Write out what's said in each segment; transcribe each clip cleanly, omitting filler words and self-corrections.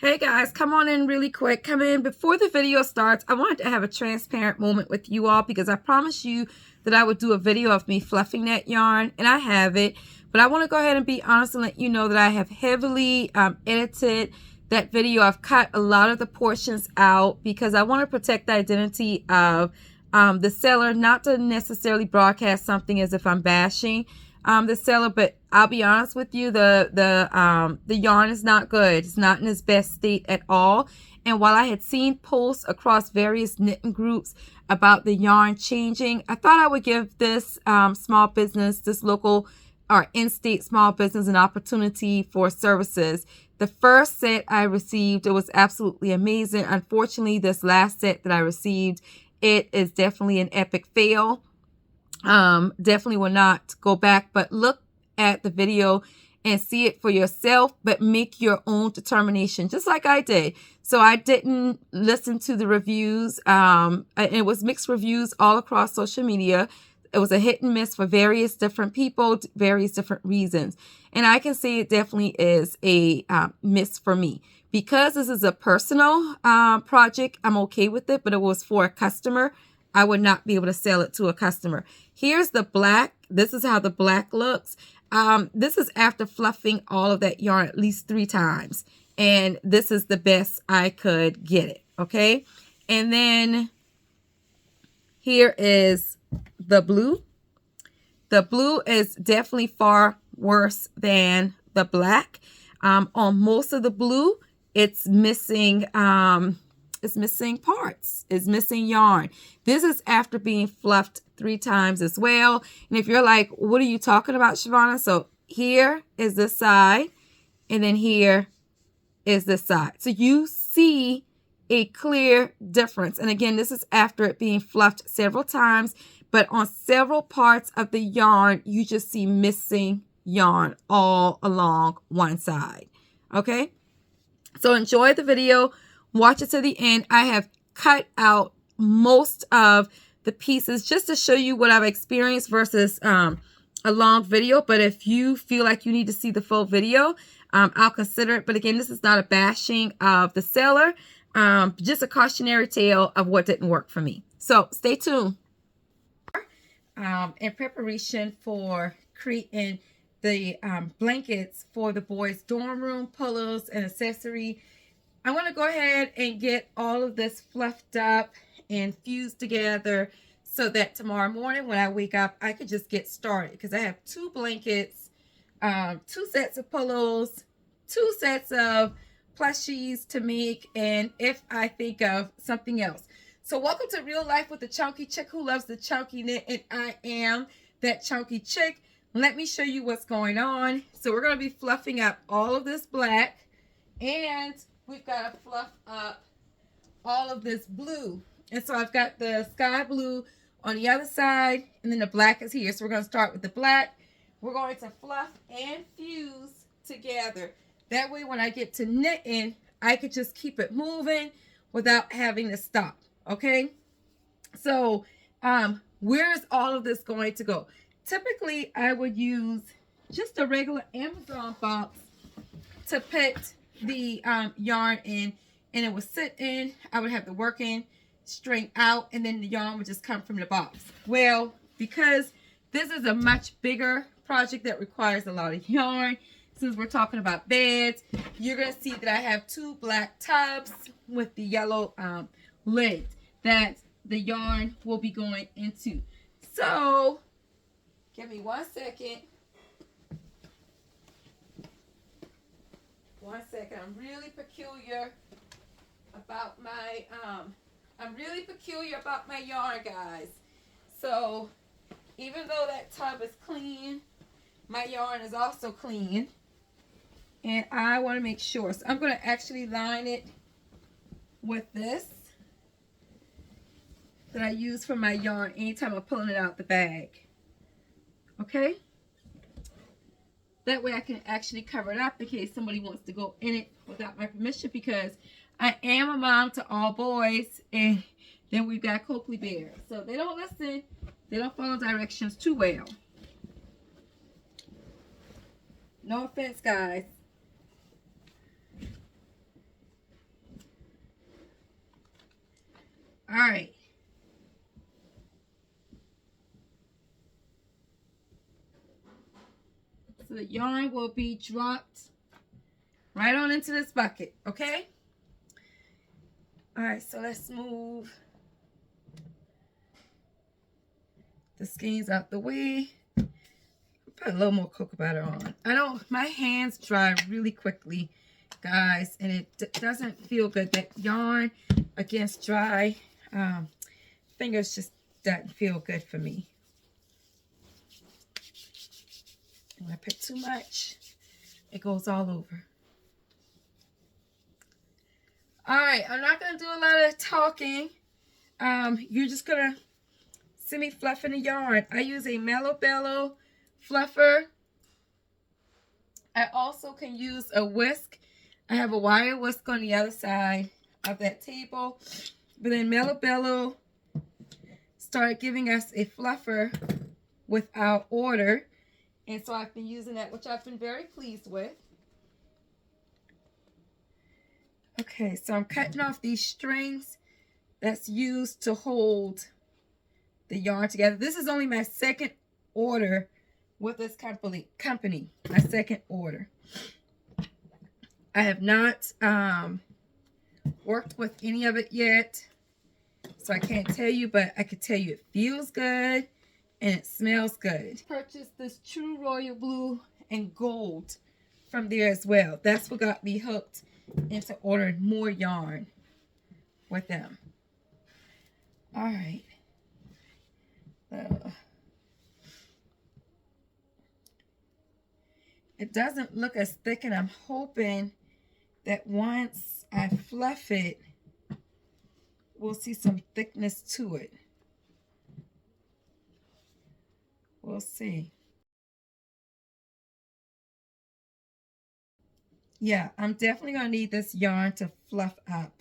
Hey guys, come on in really quick. Come in. Before the video starts, I wanted to have a transparent moment with you all because I promised you that I would do a video of me fluffing that yarn, and I have it. But I want to go ahead and be honest and let you know that I have heavily edited that video. I've cut a lot of the portions out because I want to protect the identity of the seller, not to necessarily broadcast something as if I'm bashing the seller, but I'll be honest with you, the yarn is not good. It's not in its best state at all. And while I had seen posts across various knitting groups about the yarn changing, I thought I would give this small business, this local or in-state small business, an opportunity for services. The first set I received, it was absolutely amazing. Unfortunately, this last set that I received, it is definitely an epic fail. Definitely will not go back, but look at the video and see it for yourself, but make your own determination, just like I did. So I didn't listen to the reviews. It was mixed reviews all across social media. It was a hit and miss for various different people, various different reasons. And I can say it definitely is a miss for me. Because this is a personal project, I'm okay with it, but it was for a customer. I would not be able to sell it to a customer. Here's the black. This is how the black looks. This is after fluffing all of that yarn at least 3 times. And this is the best I could get it. Okay. And then here is the blue. The blue is definitely far worse than the black. On most of the blue, it's missing parts. It's missing yarn. This is after being fluffed 3 times as well. And if you're like, what are you talking about, Shavonna? So here is the side, and then here is the side. So you see a clear difference. And again, this is after it being fluffed several times, but on several parts of the yarn, you just see missing yarn all along one side. Okay. So enjoy the video. Watch it to the end. I have cut out most of the pieces just to show you what I've experienced versus a long video. But if you feel like you need to see the full video, I'll consider it. But again, this is not a bashing of the seller, just a cautionary tale of what didn't work for me. So stay tuned. In preparation for creating the blankets for the boys' dorm room, pillows, and accessory, I'm going to go ahead and get all of this fluffed up and fused together so that tomorrow morning when I wake up, I could just get started because I have 2 blankets, 2 sets of pillows, 2 sets of plushies to make, and if I think of something else. So welcome to Real Life with the Chunky Chick who loves the chunky knit, and I am that chunky chick. Let me show you what's going on. So we're going to be fluffing up all of this black, and we've got to fluff up all of this blue. And so I've got the sky blue on the other side, and then the black is here. So we're going to start with the black. We're going to fluff and fuse together. That way when I get to knitting, I could just keep it moving without having to stop. Okay? So where is all of this going to go? Typically, I would use just a regular Amazon box to put the yarn in, and it would sit in. I would have the working string out, and then the yarn would just come from the box. Well, because this is a much bigger project that requires a lot of yarn, since we're talking about beds, you're going to see that I have 2 black tubs with the yellow lids that the yarn will be going into. So give me 1 second. 1 second. I'm really peculiar about my yarn, guys. So even though that tub is clean, my yarn is also clean, and I want to make sure. So I'm going to actually line it with this that I use for my yarn anytime I'm pulling it out the bag. Okay? That way I can actually cover it up in case somebody wants to go in it without my permission, because I am a mom to all boys, and then we've got Coakley Bear. So they don't listen. They don't follow directions too well. No offense, guys. All right. So the yarn will be dropped right on into this bucket, okay? All right, so let's move the skeins out the way. Put a little more cocoa butter on. My hands dry really quickly, guys, and it doesn't feel good. That yarn against dry fingers just doesn't feel good for me. When I put too much, it goes all over. All right, I'm not going to do a lot of talking. You're just going to see me fluffing the yarn. I use a Mellow Bellow fluffer. I also can use a whisk. I have a wire whisk on the other side of that table. But then Mellow Bellow started giving us a fluffer with our order. And so I've been using that, which I've been very pleased with. Okay, so I'm cutting off these strings that's used to hold the yarn together. This is only my second order with this company, my second order. I have not worked with any of it yet, so I can't tell you, but I can tell you it feels good and it smells good. Purchased this True Royal Blue and Gold from there as well. That's what got me hooked into ordering more yarn with them. All right. It doesn't look as thick, and I'm hoping that once I fluff it, we'll see some thickness to it. We'll see. Yeah, I'm definitely going to need this yarn to fluff up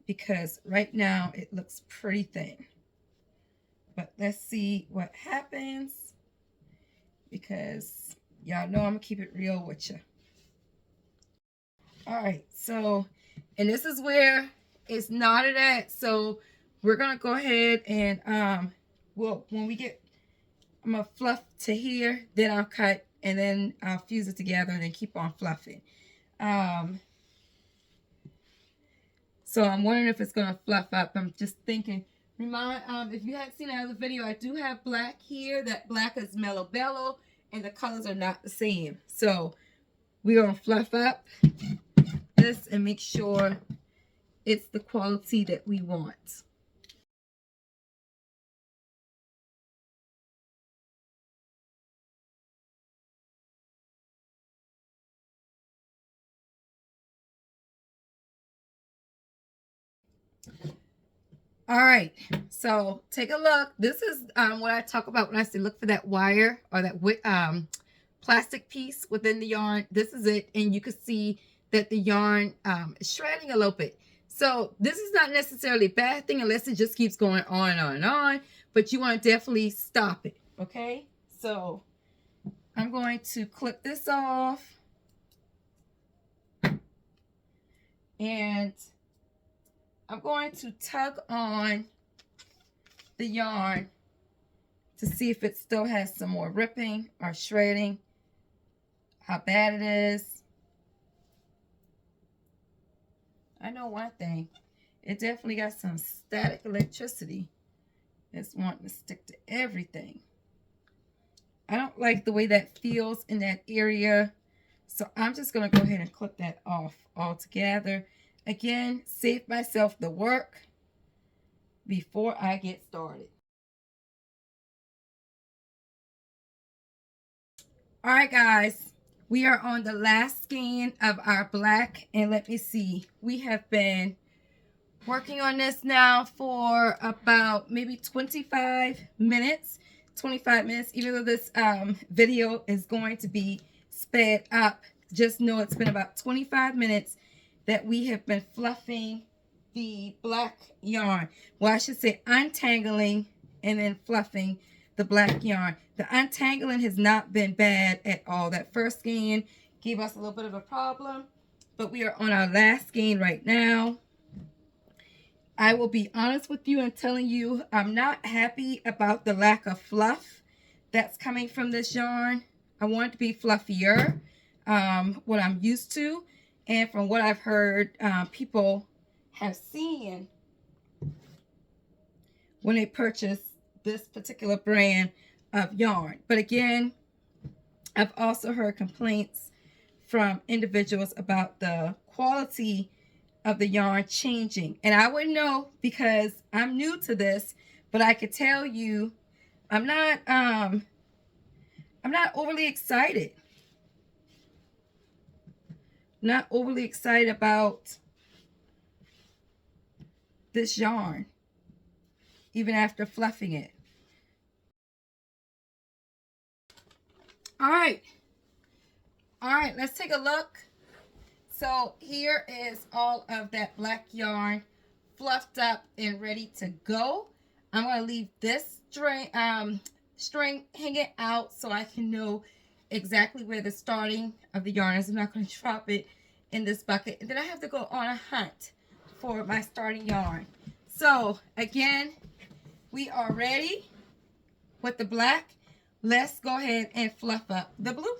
because right now it looks pretty thin. But let's see what happens because y'all know I'm going to keep it real with you. All right, so, and this is where it's knotted at. So we're going to go ahead and, when we get, I'm going to fluff to here, then I'll cut, and then I'll fuse it together and then keep on fluffing. So I'm wondering if it's going to fluff up. I'm just thinking, if you haven't seen another video, I do have black here. That black is Mellow Bellow, and the colors are not the same. So we're going to fluff up this and make sure it's the quality that we want. All right, so take a look. This is what I talk about when I say look for that wire or that plastic piece within the yarn. This is it, and you can see that the yarn is shredding a little bit. So this is not necessarily a bad thing unless it just keeps going on and on and on, but you want to definitely stop it, okay? So I'm going to clip this off, and I'm going to tug on the yarn to see if it still has some more ripping or shredding, how bad it is. I know one thing, it definitely got some static electricity. It's wanting to stick to everything. I don't like the way that feels in that area, so I'm just going to go ahead and clip that off altogether. Again, save myself the work before I get started. All right, guys, we are on the last skein of our black, and let me see. We have been working on this now for about maybe 25 minutes. 25 minutes, even though this video is going to be sped up, just know it's been about 25 minutes that we have been fluffing the black yarn. Well, I should say untangling and then fluffing the black yarn. The untangling has not been bad at all. That first skein gave us a little bit of a problem, but we are on our last skein right now. I will be honest with you and telling you I'm not happy about the lack of fluff that's coming from this yarn. I want it to be fluffier, what I'm used to, and from what I've heard people have seen when they purchase this particular brand of yarn. But again, I've also heard complaints from individuals about the quality of the yarn changing, and I wouldn't know because I'm new to this, but I could tell you I'm not overly excited. Not overly excited about this yarn, even after fluffing it. All right, let's take a look. So here is all of that black yarn fluffed up and ready to go. I'm going to leave this string hanging out so I can know exactly where the starting of the yarn is. I'm not going to drop it in this bucket. And then I have to go on a hunt for my starting yarn. So again, we are ready with the black. Let's go ahead and fluff up the blue.